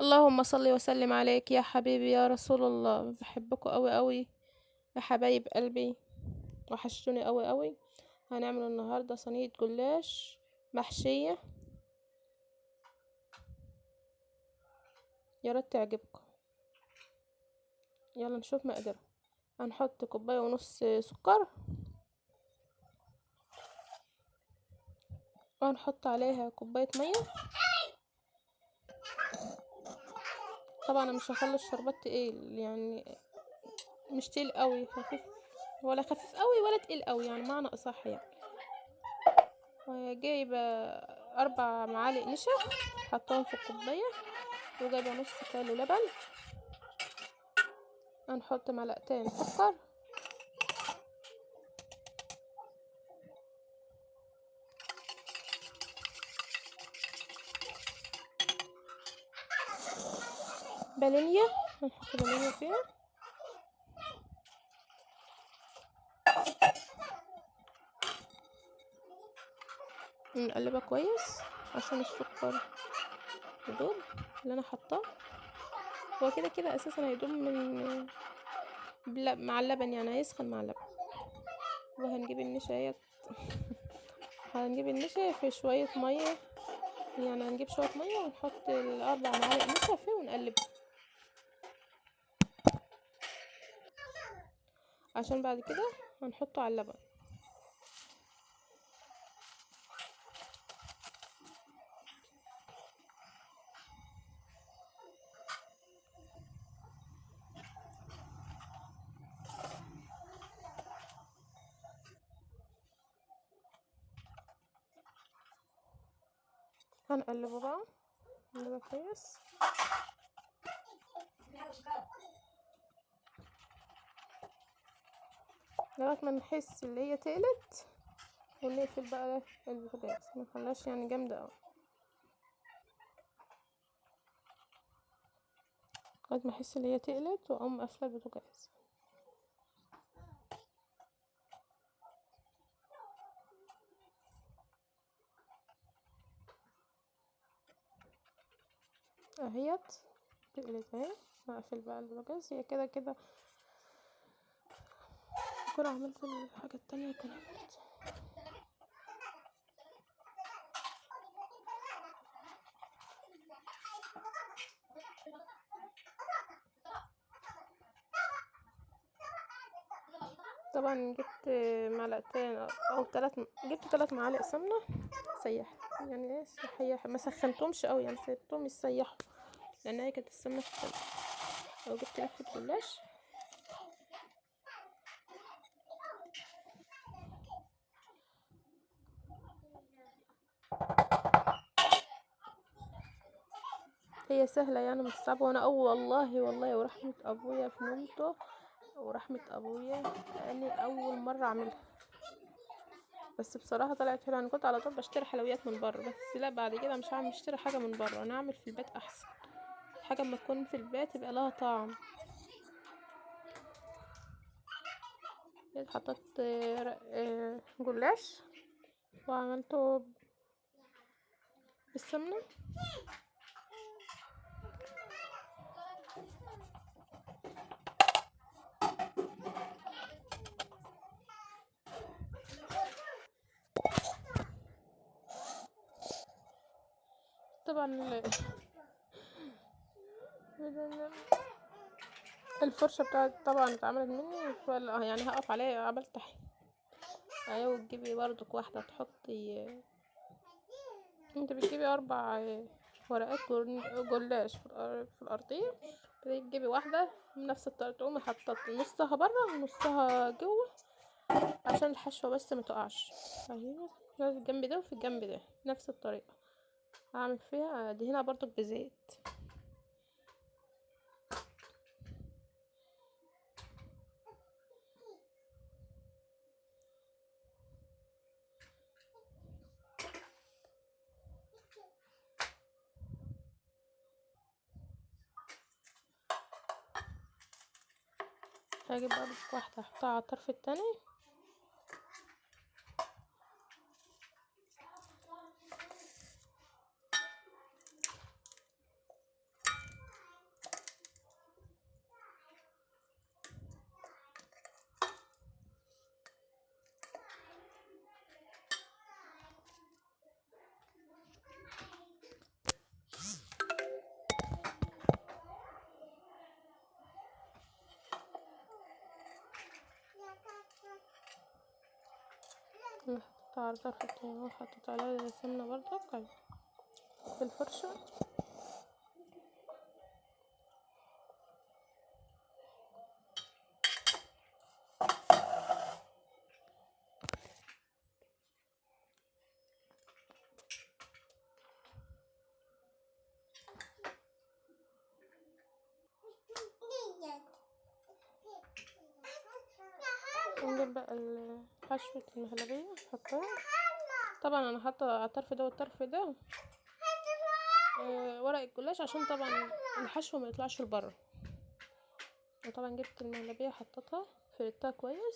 اللهم صل وسلم عليك يا حبيبي يا رسول الله. بحبكوا قوي قوي يا حبايب قلبي، وحشتوني قوي قوي. هنعمل النهارده صينيه جلاش محشيه، يا ريت تعجبكم. يلا نشوف مقاديرها. هنحط كوبايه ونص سكر، وهنحط عليها كوبايه ميه. طبعا انا مش هخلي الشربات تقيل، يعني مش تقيل قوي، خفيف ولا خفيف قوي ولا تقيل قوي، يعني معنى اصح يعني. وجايبه 4 معالق نشا حطهم في الكوبايه، وجايبه نص كيلو لبن. هنحط معلقتين سكر، فانيليا. هنحط فانيليا فيها، نقلبها كويس عشان السكر يدوب اللي انا حطاه. هو كده كده اساسا هيدوب مع اللبن، يعني هيسخن مع اللبن. وهنجيب النشا هنجيب النشا في شوية مية، يعني هنجيب شوية مية ونحط ال4 معالق نشا فيه ونقلبه، عشان بعد كده هنحطه على اللبن. هنقلبه بقى، نقلبه كويس لغاية ما نحس اللي هي تقلت، ونقفل بقى البوتاجاز، منخليهاش يعني جامدة اوي، لغاية ما احس اللي هي تقلت واقوم قافلة البوتاجاز. اهيت تقلت اهي، هقفل بقى البوتاجاز. هي كده كده اكون عملت الحاجة التانية كانت. طبعا جبت معلقتين او جبت 3 معالق سمنة سيحت، يعني ايه سيح، ما سخنتهمش قوي، يعني سيبتهم يسيحوا لان هي كانت السمنة في السمنة. وجبت لفة جلاش، هي سهلة يعني مش صعبة. وانا والله ورحمة ابويا في مامته ورحمة ابويا، لاني اول مرة اعملها، بس بصراحة طلعت حلوة. انا كنت على طول بشتري حلويات من بره، بس لا بعد كده مش هعمل اشتري حاجة من بره، انا اعمل في البيت احسن. حاجة اما تكون في البيت يبقى لها طعم. حطيت جلاش وعملته بالسمنة. طبعا الفرشة بتاعت طبعا اتعملت مني، يعني هقف عليها عمل تحت. ايوه، وتجيبي برضك واحدة تحطي، انت بتجيبي 4 ورقات جلاش في الارضية. تجيبي واحدة من نفس الطريقة، تقومي حاطة نصها برا ونصها جوه عشان الحشوة بس متقعش. ايوه، في الجنب ده وفي الجنب ده نفس الطريقة. هعمل فيها دهنها برضك بزيت. هجيب برضك واحدة احطها على الطرف التاني، حطيتها على طرف التاني وحطيت عليها سمنة برضك بالفرشة. نجيب بقى حشوة المهلبية نحطها. طبعا انا حاطه على الطرف ده والطرف ده ورق الجلاش عشان طبعا الحشو ما يطلعش لبره. وطبعا جبت المهلبية حطيتها فردتها كويس